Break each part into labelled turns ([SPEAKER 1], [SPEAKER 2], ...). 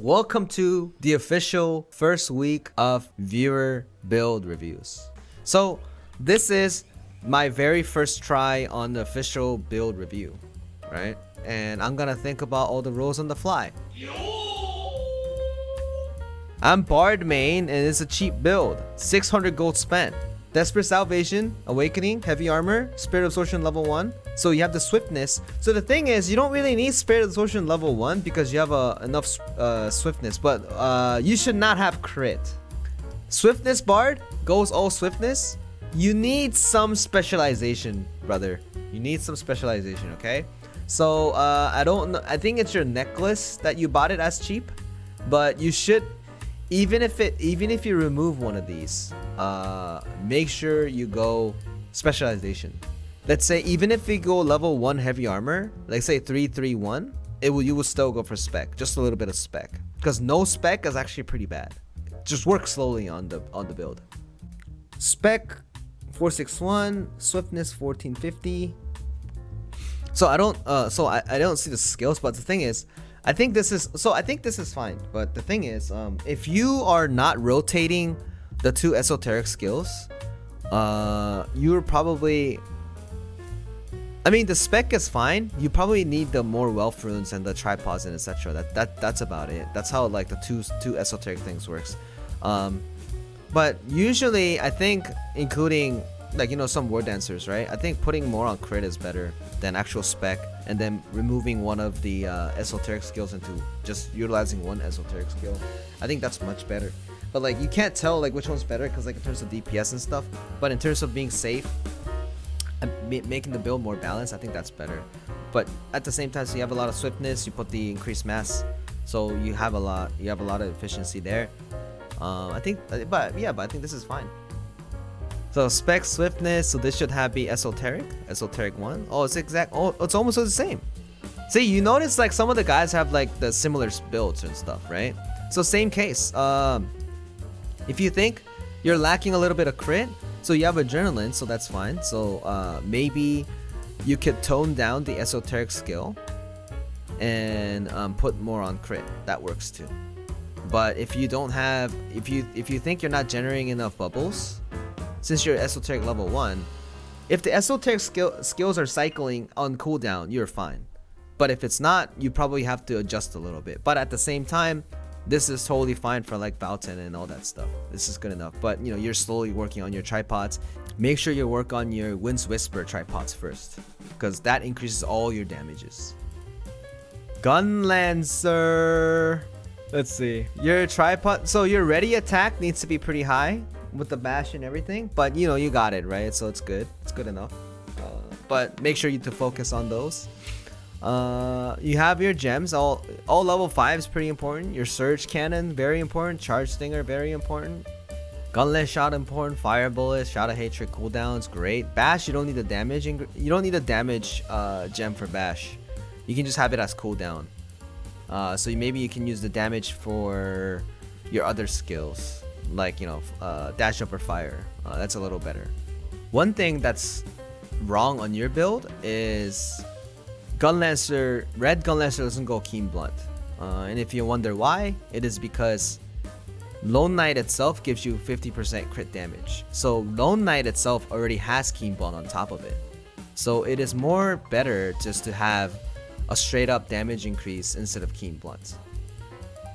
[SPEAKER 1] Welcome to the official first week of viewer build reviews. So this is my very first try on the official build review, right? And I'm gonna think about all the rules on the fly. I'm Bard main and it's a cheap build. 600 gold spent. Desperate Salvation, Awakening, Heavy Armor, Spirit Absorption level 1. So you have the Swiftness. So the thing is, you don't really need Spirit Absorption level 1 because you have enough Swiftness. But you should not have crit. Swiftness Bard goes all Swiftness. You need some specialization, brother. You need some specialization, okay? So I don't know. I think it's your necklace that you bought it as cheap. But you should... Even if you remove one of these, make sure you go specialization. Let's say even if you go level 1 heavy armor, like say 331, you will still go for spec, just a little bit of spec, because no spec is actually pretty bad. Just work slowly on the build. Spec 461, swiftness 1450. So I don't see the skills, but the thing is, I think this is fine, but the thing is, if you are not rotating the two esoteric skills, you're probably... I mean, the spec is fine. You probably need the more wealth runes and the tripods and etc. That's about it. That's how like the two esoteric things works. But usually, I think including like some Wardancers, right? I think putting more on crit is better than actual spec, and then removing one of the esoteric skills into just utilizing one esoteric skill. I think that's much better. But like you can't tell like which one's better because like in terms of DPS and stuff. But in terms of being safe and making the build more balanced, I think that's better. But at the same time, so you have a lot of swiftness. You put the increased mass, so you have a lot of efficiency there. I think, but I think this is fine. So spec swiftness, so this should be esoteric 1. Oh, it's almost the same. See, you notice like some of the guys have like the similar builds and stuff, right? So same case. If you think you're lacking a little bit of crit, so you have adrenaline, so that's fine. So maybe you could tone down the esoteric skill and put more on crit. That works too. But if you don't have, if you think you're not generating enough bubbles, since you're esoteric level 1, if the esoteric skills are cycling on cooldown, you're fine. But if it's not, you probably have to adjust a little bit. But at the same time, this is totally fine for like Boughton and all that stuff. This is good enough. But you're slowly working on your tripods. Make sure you work on your Wind's Whisper tripods first, because that increases all your damages. Gunlancer. Let's see. Your tripod. So your ready attack needs to be pretty high with the bash and everything, but you got it, right? So it's good enough. But make sure you to focus on those. You have your gems, all level 5 is pretty important. Your surge cannon, very important. Charge stinger, very important. Gunless shot, important. Fire bullet, shot of hatred, cooldowns, great. Bash, you don't need the damage, gem for bash. You can just have it as cooldown. So maybe you can use the damage for your other skills, like dash up or fire. That's a little better. One thing that's wrong on your build is Gunlancer. Red Gunlancer doesn't go keen blunt, and if you wonder why, it is because Lone Knight itself gives you 50% crit damage. So Lone Knight itself already has keen blunt on top of it, so it is more better just to have a straight up damage increase instead of keen blunt.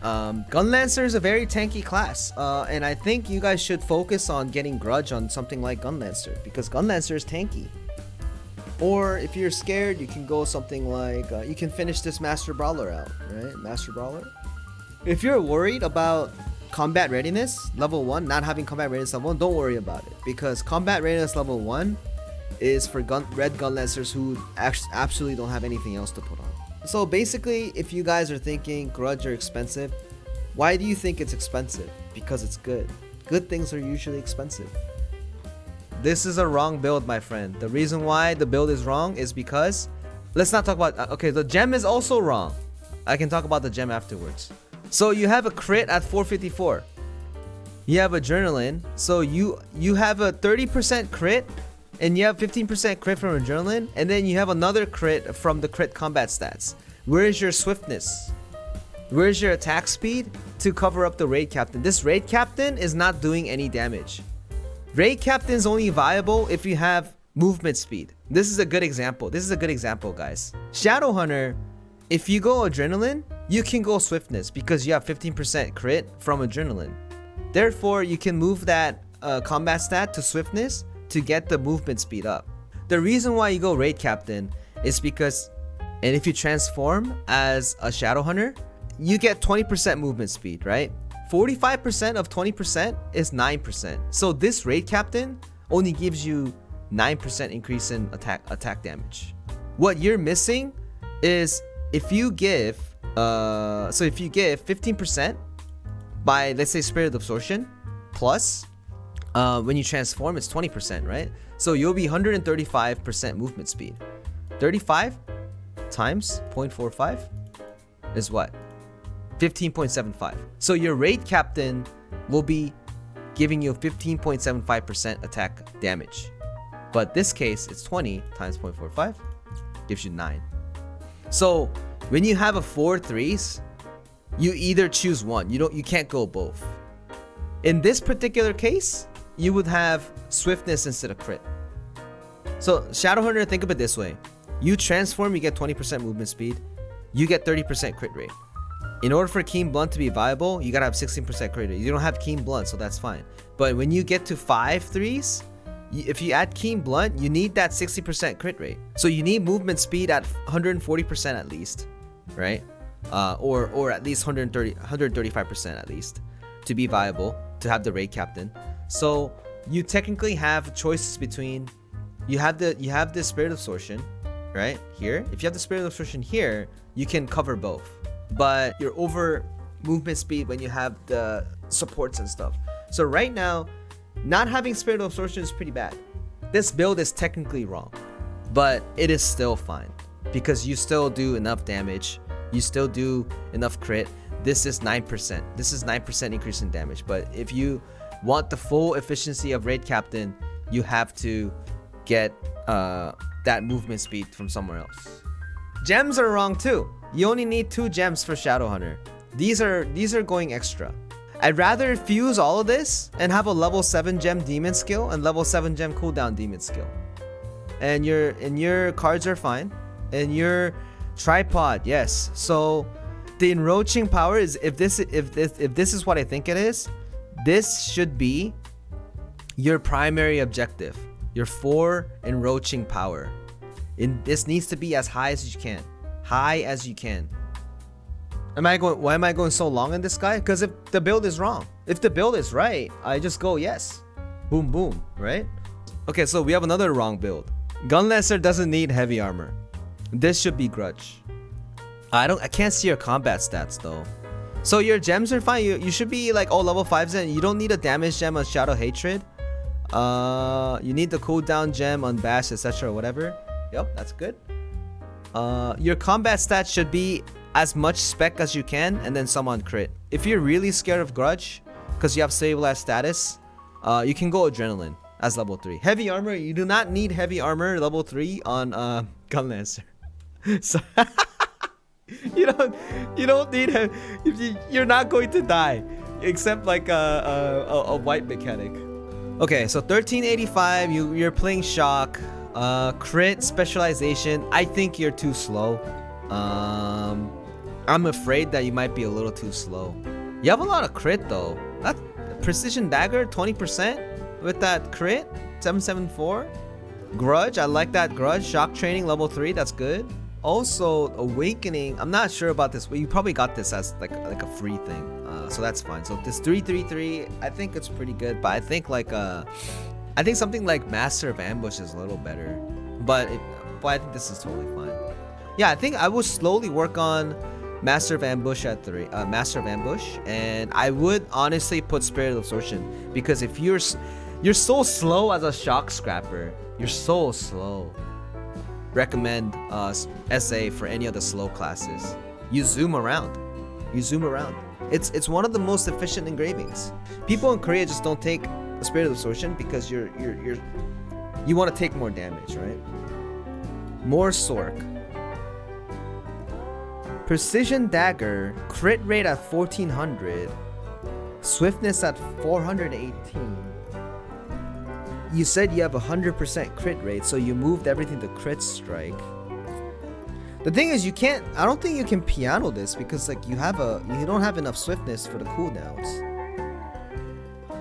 [SPEAKER 1] Gunlancer is a very tanky class, and I think you guys should focus on getting Grudge on something like Gunlancer, because Gunlancer is tanky. Or if you're scared, you can go something like, you can finish this Master Brawler out, right? Master Brawler. If you're worried about combat readiness level 1, not having combat readiness level 1, don't worry about it, because combat readiness level 1 is for red Gunlancers who absolutely don't have anything else to put on. So basically, if you guys are thinking Grudge are expensive, why do you think it's expensive? Because it's good. Good things are usually expensive. This is a wrong build, my friend. The reason why the build is wrong is because... Let's not talk about... Okay, the gem is also wrong. I can talk about the gem afterwards. So you have a crit at 454. You have adrenaline. So you have a 30% crit, and you have 15% crit from adrenaline, and then you have another crit from the crit combat stats. Where is your swiftness? Where's your attack speed? To cover up the raid captain. This raid captain is not doing any damage. Raid captain is only viable if you have movement speed. This is a good example. This is a good example, guys. Shadow Hunter, if you go adrenaline, you can go swiftness because you have 15% crit from adrenaline. Therefore, you can move that combat stat to swiftness to get the movement speed up. The reason why you go raid captain is because, and if you transform as a Shadow Hunter, you get 20% movement speed, right? 45% of 20% is 9%. So this raid captain only gives you 9% increase in attack damage. What you're missing is if you give 15% by, let's say, Spirit of Absorption plus when you transform, it's 20%, right? So you'll be 135% movement speed. 35 times 0.45 is what? 15.75. So your raid captain will be giving you 15.75% attack damage. But this case, it's 20 times 0.45 gives you 9. So when you have a 4/3s, you either choose one. You can't go both. In this particular case, you would have swiftness instead of crit. So Shadow Hunter, think of it this way. You transform, you get 20% movement speed. You get 30% crit rate. In order for Keen Blunt to be viable, you gotta have 16% crit rate. You don't have Keen Blunt, so that's fine. But when you get to 5/3s, if you add Keen Blunt, you need that 60% crit rate. So you need movement speed at 140% at least, right? Or at least 135% at least to be viable, to have the raid captain. So you technically have choices between, you have the Spirit of Absorption, right? Here. If you have the Spirit of Absorption here, you can cover both. But you're over movement speed when you have the supports and stuff. So right now, not having Spirit of Absorption is pretty bad. This build is technically wrong, but it is still fine because you still do enough damage. You still do enough crit. This is 9%. This is 9% increase in damage. But if you want the full efficiency of raid captain, you have to get that movement speed from somewhere else. Gems are wrong too. You only need 2 gems for Shadow Hunter. These are going extra. I'd rather fuse all of this and have a level 7 gem demon skill and level 7 gem cooldown demon skill. And your cards are fine. And your tripod, yes. So the enroaching power is, if this is what I think it is, this should be your primary objective. Your 4 enroaching power. This needs to be as high as you can. High as you can. Why am I going so long on this guy? Because if the build is wrong. If the build is right, I just go yes. Boom boom, right? Okay, so we have another wrong build. Gunlancer doesn't need heavy armor. This should be grudge. I can't see your combat stats though. So your gems are fine. You should be like level 5s, and you don't need a damage gem on Shadow Hatred. You need the cooldown gem on Bash, etc. whatever. Yep, that's good. Your combat stats should be as much spec as you can, and then some on crit. If you're really scared of grudge because you have stabilized status, you can go adrenaline as level 3. Heavy armor, you do not need heavy armor level 3 on Gunlancer. So you don't need you're not going to die except like a white mechanic. Okay, so 1385, you're playing shock, crit specialization. I think you're too slow. I'm afraid that you might be a little too slow. You have a lot of crit though. That precision dagger 20% with that crit 774. Grudge, I like that grudge. Shock training level 3, that's good. Also awakening, I'm not sure about this, but you probably got this as like a free thing. So that's fine. So this 333, I think it's pretty good, but I think something like Master of Ambush is a little better. But I think this is totally fine. Yeah, I think I will slowly work on Master of Ambush at 3. Master of Ambush, and I would honestly put Spirit of Absorption, because if you're so slow as a shock scrapper, you're so slow. Recommend SA for any of the slow classes. You zoom around. It's one of the most efficient engravings. People in Korea just don't take the Spirit of Absorption because you want to take more damage, right? More Sork. Precision dagger, crit rate at 1400, swiftness at 418. You said you have 100% crit rate, so you moved everything to crit strike. The thing is, you can't. I don't think you can piano this because like you don't have enough swiftness for the cooldowns.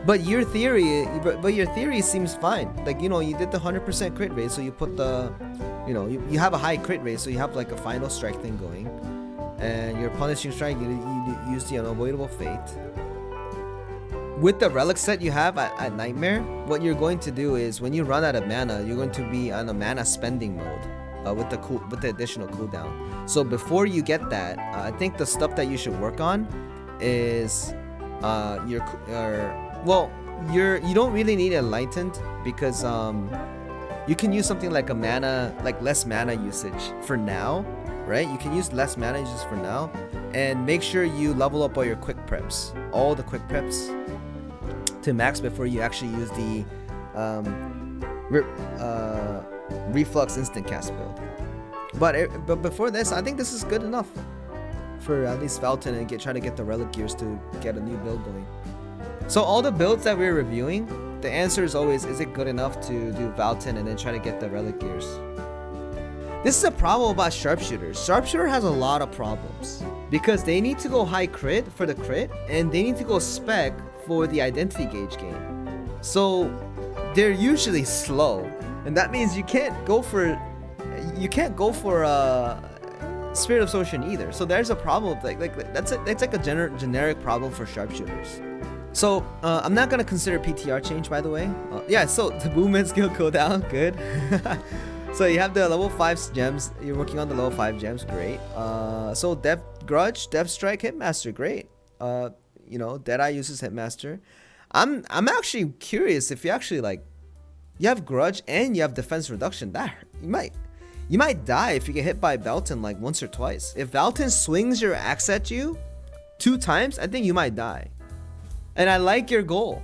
[SPEAKER 1] But your theory seems fine. Like, you know, you did the 100% crit rate, so you put the, you know, you have a high crit rate, so you have like a final strike thing going. And your punishing strike, you use the unavoidable fate. With the relic set you have at Nightmare, what you're going to do is when you run out of mana, you're going to be on a mana spending mode with the additional cooldown. So before you get that, I think the stuff that you should work on is you don't really need Enlightened because you can use something like less mana usage for now. Right, you can use less mana just for now, and make sure you level up all your quick preps, all the quick preps to max before you actually use the reflux instant cast build. But before this, I think this is good enough for at least Valton and try to get the relic gears to get a new build going. So all the builds that we're reviewing, the answer is always, is it good enough to do Valton and then try to get the relic gears? This is a problem about Sharpshooters. Sharpshooter has a lot of problems because they need to go high crit for the crit and they need to go spec for the identity gauge game. So they're usually slow, and that means you can't go for Spirit of Sorcery either. So there's a problem with that's like a generic problem for Sharpshooters. So I'm not gonna consider PTR change, by the way. Yeah, so the movement skill cooldown, good. So you have the level 5 gems. You're working on the level 5 gems, great. So Grudge, Death Strike, Hitmaster, great. You know, Deadeye uses Hitmaster. I'm actually curious if you actually you have Grudge and you have defense reduction. That you might die if you get hit by Valton like once or twice. If Valton swings your axe at you 2 times, I think you might die. And I like your goal.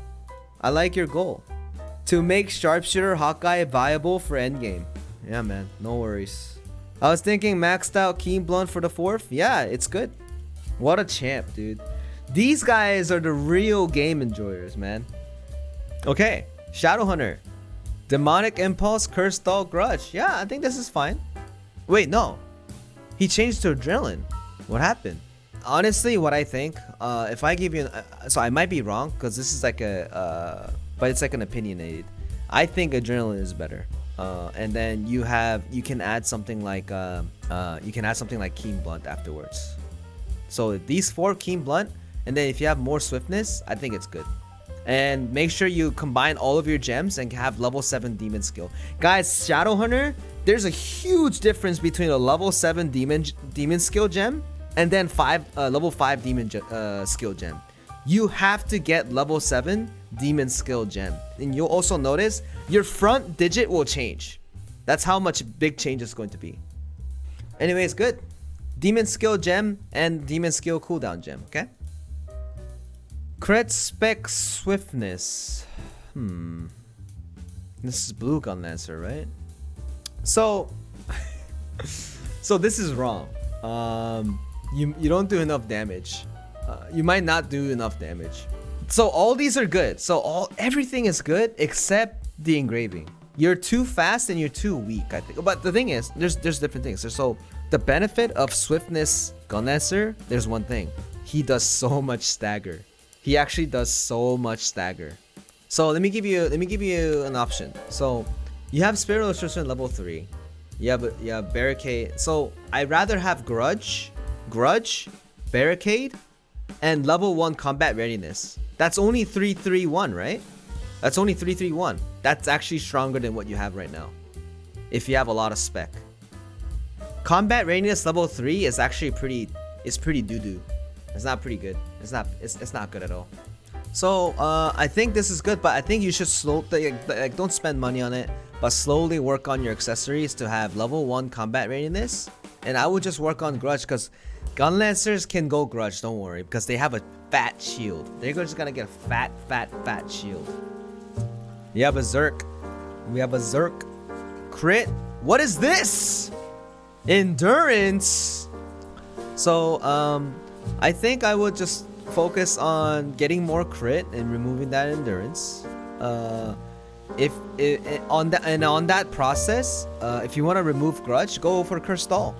[SPEAKER 1] To make Sharpshooter Hawkeye viable for endgame. Yeah, man, no worries. I was thinking maxed out Keen Blunt for the 4th. Yeah, it's good. What a champ, dude. These guys are the real game enjoyers, man. Okay, Shadowhunter. Demonic Impulse, Curse Stall, Grudge. Yeah, I think this is fine. Wait, no. He changed to Adrenaline. What happened? Honestly, what I think, if I give you so I might be wrong, because this is like but it's like an opinionated. I think Adrenaline is better. And then you can add something like Keen Blunt afterwards. So these 4 Keen Blunt, and then if you have more swiftness, I think it's good. And make sure you combine all of your gems and have level 7 demon skill. Guys, Shadowhunter, there's a huge difference between a level 7 demon skill gem and then level 5 demon skill gem. You have to get level 7 demon skill gem, and you'll also notice your front digit will change. That's how much big change is going to be. Anyways, good. Demon skill gem and demon skill cooldown gem. Okay. Crit spec swiftness. This is blue Gunlancer, right? So this is wrong. You don't do enough damage. You might not do enough damage. So all these are good. So everything is good except the engraving. You're too fast and you're too weak, I think. But the thing is, there's different things. So the benefit of swiftness Gunlancer, there's one thing. He does so much stagger. He actually does so much stagger. So let me give you an option. So you have Spirit of Sorcery level 3. You have Barricade. So I'd rather have Grudge, Barricade, and level 1 combat readiness. That's only 331, right? That's only 331. That's actually stronger than what you have right now, if you have a lot of spec. Combat readiness level 3 is actually pretty doo-doo. It's not pretty good. It's not good at all. So I think this is good, but I think you should don't spend money on it, but slowly work on your accessories to have level 1 combat readiness. And I would just work on Grudge, because Gunlancers can go Grudge, don't worry, because they have a fat shield. They're just gonna get a fat shield. You have a Zerk. We have a Zerk. Crit. What is this? Endurance. So I think I would just focus on getting more crit and removing that endurance. On that process, if you want to remove grudge, go for Curse Stall.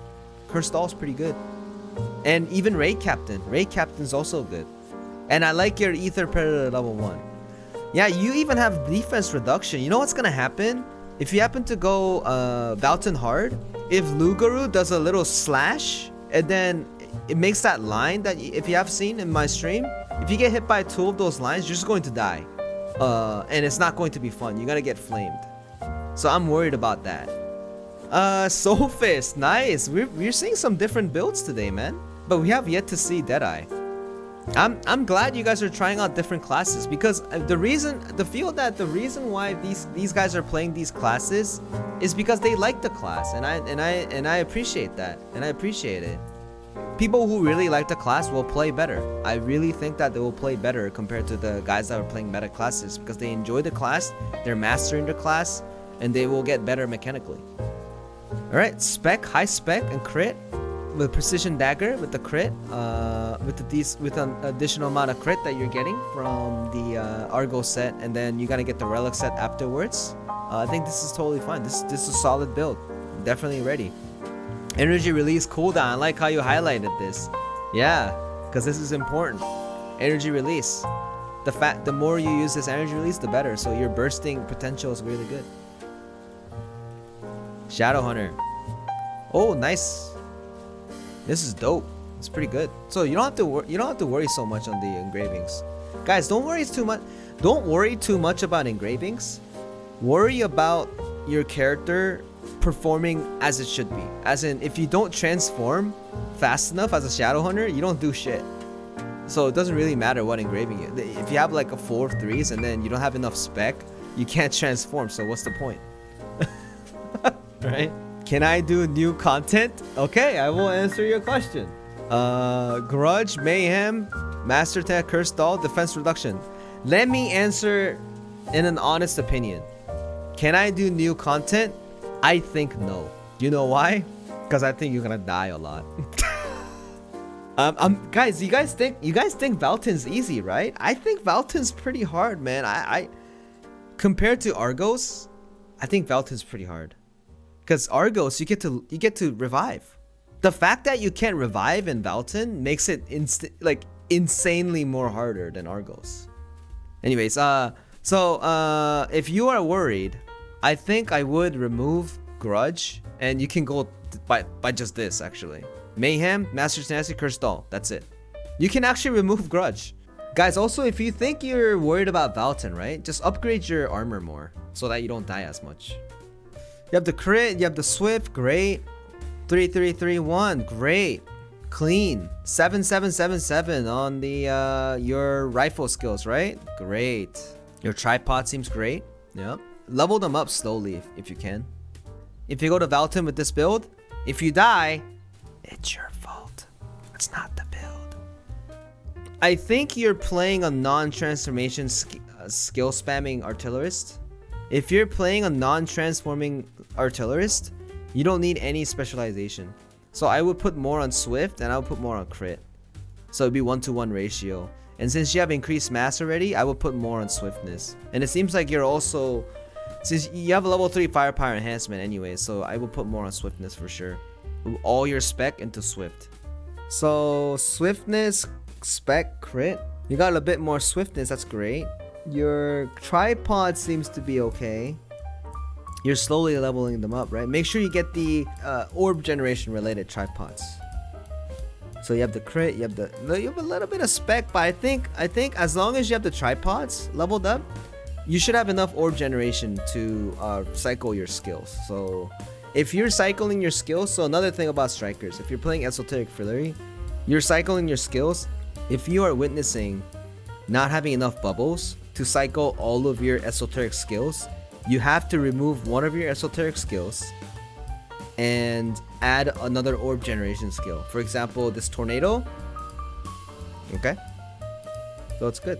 [SPEAKER 1] Curse Stall's pretty good. And even Raid Captain. Raid Captain's also good. And I like your Ether Predator level 1. Yeah, you even have defense reduction. You know what's gonna happen? If you happen to go Valton hard, if Lugaru does a little slash, and then it makes that line that if you have seen in my stream, if you get hit by 2 of those lines, you're just going to die. And it's not going to be fun. You're gonna get flamed. So I'm worried about that. Soulfist, nice. We're seeing some different builds today, man. But we have yet to see Deadeye. I'm glad you guys are trying out different classes, because the reason why these guys are playing these classes is because they like the class, and I appreciate that, and I appreciate it. People who really like the class will play better. I really think that they will play better compared to the guys that are playing meta classes, because they enjoy the class, they're mastering the class, and they will get better mechanically. All right, spec, high spec, and crit. With precision dagger, with the crit, with an additional amount of crit that you're getting from the Argo set, and then you gotta get the relic set afterwards. I think this is totally fine. This is a solid build. Definitely ready. Energy release cooldown. I like how you highlighted this. Yeah, because this is important. Energy release. The more you use this energy release, the better. So your bursting potential is really good. Shadow Hunter. Oh, nice. This is dope. It's pretty good. So you don't have to worry so much on the engravings. Guys, don't worry too much. Don't worry too much about engravings. Worry about your character performing as it should be. As in, if you don't transform fast enough as a Shadow Hunter, you don't do shit. So it doesn't really matter what engraving you. If you have like a 4 of 3s and then you don't have enough spec, you can't transform. So what's the point? Right? Can I do new content? Okay, I will answer your question. Grudge, Mayhem, Master Tech, Curse Stall, Defense Reduction. Let me answer in an honest opinion. Can I do new content? I think no. You know why? Because I think you're gonna die a lot. Guys, you guys think Valton's easy, right? I think Valton's pretty hard, man. I compared to Argos, I think Valton's pretty hard. Because Argos, you get to revive. The fact that you can't revive in Valton makes it insanely more harder than Argos. Anyways, if you are worried, I think I would remove Grudge, and you can go by just this actually. Mayhem, Master Tenacity, Curse Stall. That's it. You can actually remove Grudge. Guys, also if you think you're worried about Valton, right? Just upgrade your armor more so that you don't die as much. You have the crit, you have the swift, great. 3-3-3-1, great. Clean. 7-7-7-7 on the your rifle skills, right? Great. Your tripod seems great. Yep. Level them up slowly if you can. If you go to Valton with this build, if you die, it's your fault. It's not the build. I think you're playing a non-transformation skill spamming artillerist. If you're playing a non-transforming artillerist, you don't need any specialization. So I would put more on swift and I would put more on crit. So it'd be 1-to-1 ratio. And since you have increased mass already, I would put more on swiftness. And it seems like you're also, since you have a level 3 firepower enhancement anyway, so I would put more on swiftness for sure. All your spec into swift. So swiftness, spec, crit. You got a bit more swiftness, that's great. Your tripod seems to be okay. You're slowly leveling them up, right? Make sure you get the orb generation related tripods. So you have the crit, you have a little bit of spec, but I think as long as you have the tripods leveled up, you should have enough orb generation to cycle your skills. So if you're cycling your skills, so another thing about strikers, if you're playing Esoteric Fillery, you're cycling your skills. If you are witnessing not having enough bubbles to cycle all of your esoteric skills, you have to remove one of your esoteric skills and add another orb generation skill. For example, this tornado. Okay, so it's good.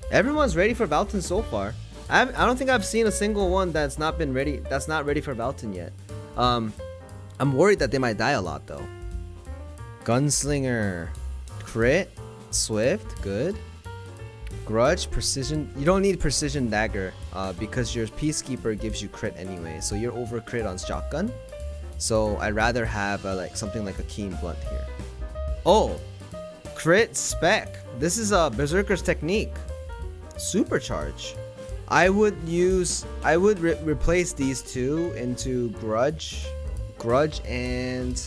[SPEAKER 1] Everyone's ready for Valton so far. I don't think I've seen a single one that's not ready for Valton yet. I'm worried that they might die a lot though. Gunslinger, crit, swift, good. Grudge, precision. You don't need precision dagger because your peacekeeper gives you crit anyway, so you're over crit on shotgun. So I'd rather have like something like a keen blunt here. Oh, crit spec. This is a Berserker's technique. Supercharge. I would replace these two into Grudge and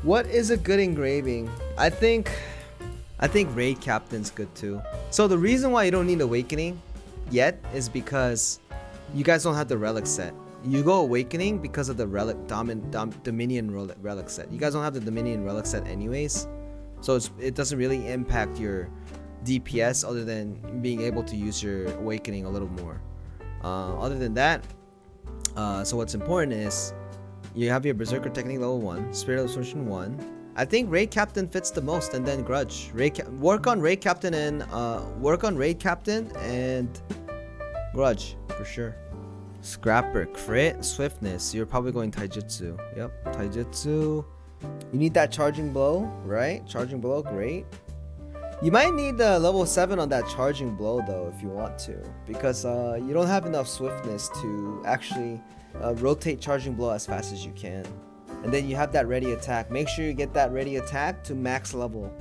[SPEAKER 1] what is a good engraving? I think Raid Captain's good too. So the reason why you don't need Awakening yet is because you guys don't have the relic set. You go Awakening because of the relic Dominion relic set. You guys don't have the Dominion relic set anyways, so it doesn't really impact your DPS other than being able to use your Awakening a little more. Other than that, so what's important is you have your Berserker technique level 1, Spirit of Absorption 1. I think Raid Captain fits the most, and then Grudge. Work on Raid Captain and Grudge for sure. Scrapper, crit, swiftness. You're probably going Taijutsu. Yep, Taijutsu. You need that charging blow, right? Charging blow, great. You might need the level 7 on that charging blow though if you want to, because you don't have enough swiftness to actually rotate charging blow as fast as you can. And then you have that ready attack. Make sure you get that ready attack to max level,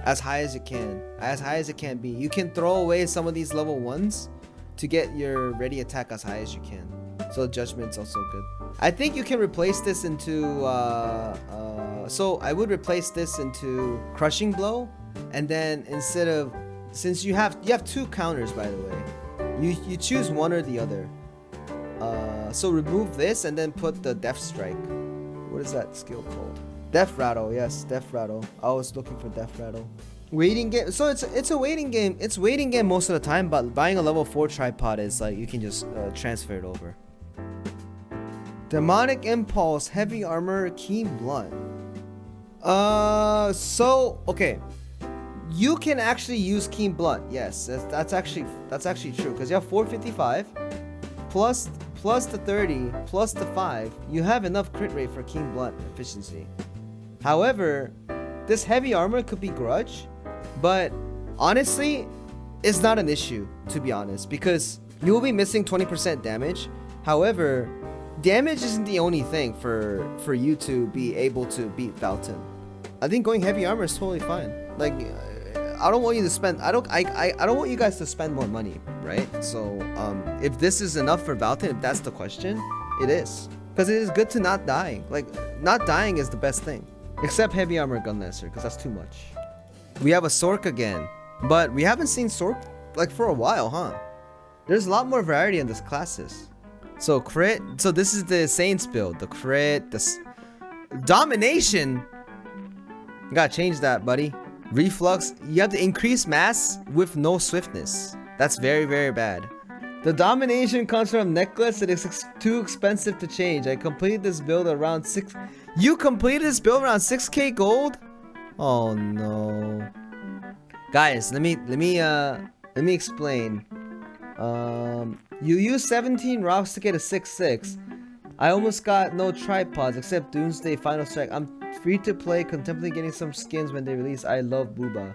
[SPEAKER 1] as high as it can, as high as it can be. You can throw away some of these level 1s to get your ready attack as high as you can. So Judgment's also good. I think you can replace this into so I would replace this into Crushing Blow, and then instead of, since you have 2 counters by the way, you choose one or the other. So remove this and then put the Death Strike. What is that skill called? Death Rattle, yes, Death Rattle. I was looking for Death Rattle. Waiting game. So it's a waiting game. It's waiting game most of the time, but buying a level 4 tripod is like you can just transfer it over. Demonic Impulse, Heavy Armor, Keen Blunt. So okay, you can actually use Keen Blunt. Yes, that's actually true, because you have 455 plus the 30 plus the 5. You have enough crit rate for Keen Blunt efficiency. However, this heavy armor could be Grudge, but honestly, it's not an issue, to be honest, because you will be missing 20% damage. However, damage isn't the only thing for you to be able to beat Valten. I think going heavy armor is totally fine. Like, I don't want you to spend. I don't want you guys to spend more money, right? So, if this is enough for Valten, if that's the question, it is, because it is good to not dying. Like, not dying is the best thing, except heavy armor Gunlancer, because that's too much. We have a Sork again, but we haven't seen Sork like for a while, huh? There's a lot more variety in this classes. So crit. So this is the Saints build. The crit, the domination. You gotta change that, buddy. Reflux. You have to increase mass with no swiftness. That's very, very bad. The domination comes from necklace. It is too expensive to change. I completed this build around 6. You completed this build around 6k gold? Oh no. Guys, let me explain. You use 17 rocks to get a 6/6. I almost got no tripods except Doomsday Final Strike. I'm free to play, contemplating getting some skins when they release. I love Booba.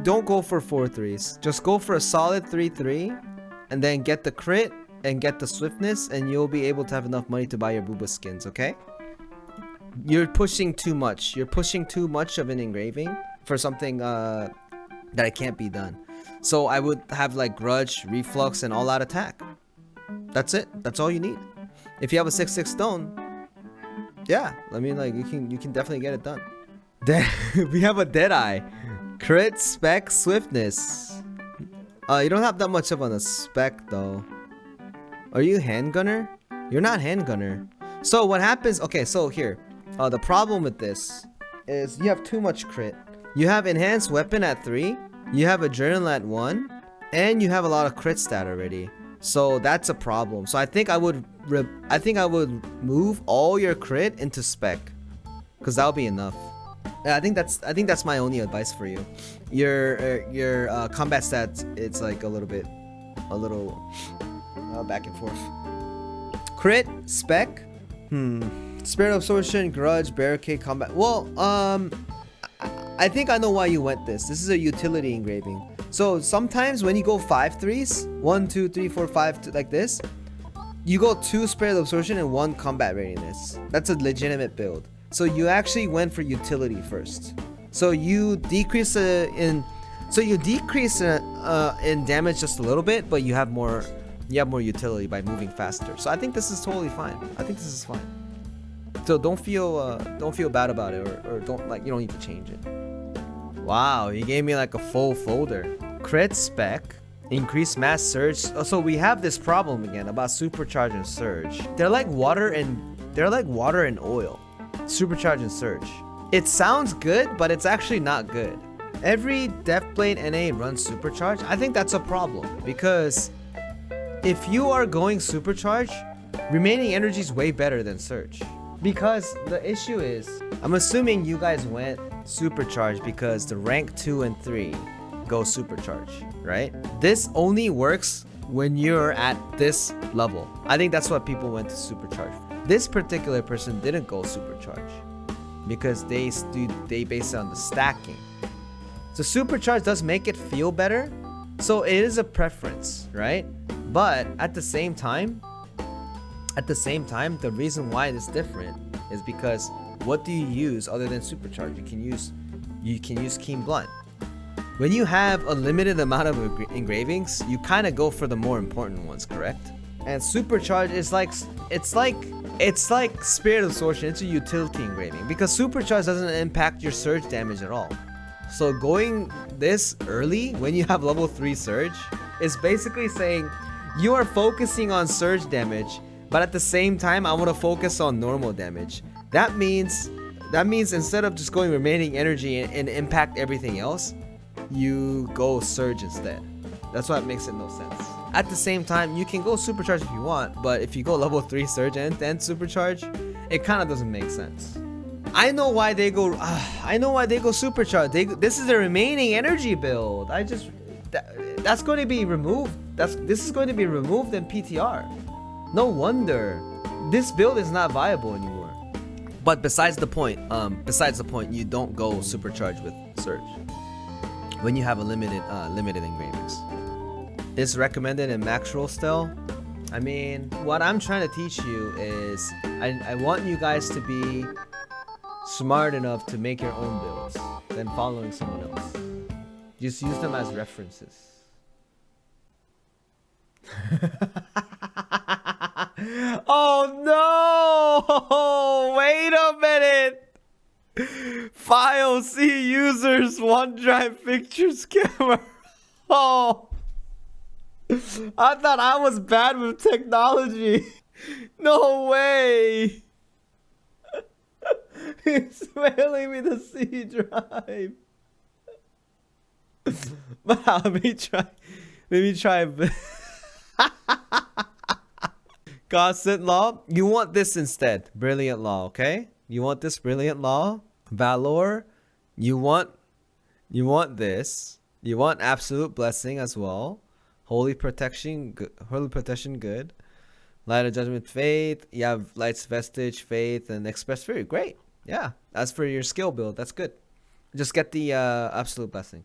[SPEAKER 1] Don't go for 4/3s. Just go for a solid 3/3 and then get the crit and get the swiftness, and you'll be able to have enough money to buy your Booba skins, okay? You're pushing too much. You're pushing too much of an engraving for something that it can't be done. So I would have like Grudge, Reflux, and all out attack. That's it. That's all you need. If you have a 6/6 stone, yeah, I mean, like, you can definitely get it done. We have a Deadeye, crit, spec, swiftness. You don't have that much of on a spec though. Are you handgunner? You're not handgunner. So what happens? Okay, so here, the problem with this is you have too much crit. You have enhanced weapon at 3. You have a journal at 1, and you have a lot of crit stat already. So that's a problem. So I think I would move all your crit into spec, because that'll be enough. I think that's my only advice for you. Your combat stats, it's like a little back and forth. Crit, spec, Spirit Absorption, Grudge, Barricade, Combat. Well, I think I know why you went this. This is a utility engraving. So sometimes when you go 5/3s, 1, 2, 3, 4, 5, like this, you go 2 Spirit Absorption and 1 Combat Readiness. That's a legitimate build. So you actually went for utility first. So you decrease in damage just a little bit, but you have more utility by moving faster. So I think this is totally fine. I think this is fine. So don't feel bad about it, or don't, like, you don't need to change it. Wow, he gave me like a full folder. Crit spec, increase mass surge. Oh, so we have this problem again about supercharge and surge. They're like water and oil. Supercharge and surge. It sounds good, but it's actually not good. Every Deathblade NA runs supercharge. I think that's a problem, because if you are going supercharge, remaining energy is way better than surge. Because the issue is, I'm assuming you guys went supercharge because the rank 2 and 3 go supercharge, right? This only works when you're at this level. I think that's what people went to supercharge. This particular person didn't go supercharge because they base it on the stacking. So supercharge does make it feel better, so it is a preference, right? But at the same time, the reason why it's different is because what do you use other than supercharge? You can use Keen Blunt. When you have a limited amount of engravings, you kind of go for the more important ones, correct? And supercharge is like Spirit Absorption. It's a utility engraving because supercharge doesn't impact your surge damage at all. So going this early when you have level 3 surge is basically saying you are focusing on surge damage, but at the same time I want to focus on normal damage. That means instead of just going remaining energy and impact everything else, you go surge instead. That's why it makes no sense. At the same time, you can go supercharge if you want, but if you go level 3 surge and then supercharge, it kind of doesn't make sense. I know why they go supercharge. This is the remaining energy build. That's going to be removed. This is going to be removed in PTR. No wonder this build is not viable anymore. But besides the point, you don't go supercharge with surge when you have a limited engravings. It's recommended in max roll still. I mean, what I'm trying to teach you is I want you guys to be smart enough to make your own builds than following someone else. Just use them as references. Oh no! Wait a minute! File C users OneDrive pictures camera. Oh, I thought I was bad with technology. No way! It's mailing me the C drive. Wow, let me try. Godsent Law, you want this instead. Brilliant Law, okay? You want this Brilliant Law? Valor, you want this. You want Absolute Blessing as well. Holy Protection, good. Light of Judgment, Faith. You have Light's Vestige, Faith, and Express Fury. Great. Yeah, as for your skill build, that's good. Just get the Absolute Blessing.